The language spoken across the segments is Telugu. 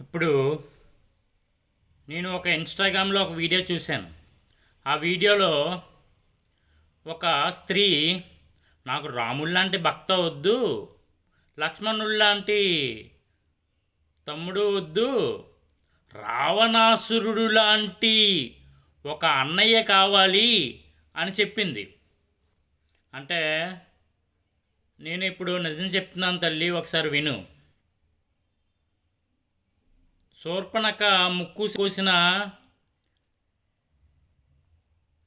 ఇప్పుడు నేను ఒక ఇన్స్టాగ్రామ్లో ఒక వీడియో చూశాను. ఆ వీడియోలో ఒక స్త్రీ నాకు రాముడు లాంటి భక్త వద్దు, లక్ష్మణుడు లాంటి తమ్ముడు వద్దు, రావణాసురుడు లాంటి ఒక అన్నయ్య కావాలి అని చెప్పింది. అంటే నేను ఇప్పుడు నిజం చెప్తున్నాను తల్లి, ఒకసారి విను. శూర్పణఖ ముక్కు కోసిన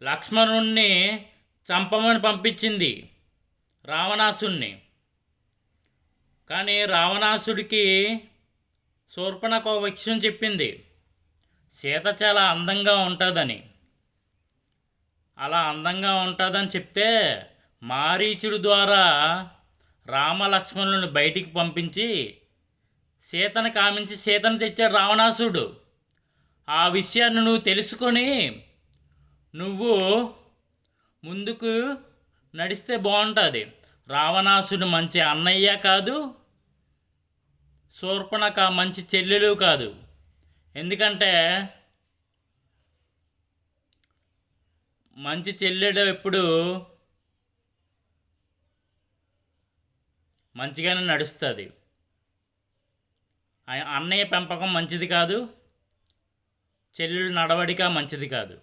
లక్ష్మణుణ్ణి చంపమని పంపించింది రావణాసుడిని. కానీ రావణాసుడికి శూర్పణఖ ఒక విషయం చెప్పింది, సీత చాలా అందంగా ఉంటుందని. అలా అందంగా ఉంటుందని చెప్తే మారీచుడి ద్వారా రామలక్ష్మణులను బయటికి పంపించి సీతను కామించి సీతను తెచ్చాడు రావణాసుడు. ఆ విషయాన్ని నువ్వు తెలుసుకొని నువ్వు ముందుకు నడిస్తే బాగుంటుంది. రావణాసుడు మంచి అన్నయ్య కాదు, శూర్పణఖ మంచి చెల్లెలు కాదు. ఎందుకంటే మంచి చెల్లెడు ఎప్పుడు మంచిగానే నడుస్తుంది. అన్నయ్య పెంపకం మంచిది కాదు, చెల్లెలు నడవడిక మంచిది కాదు.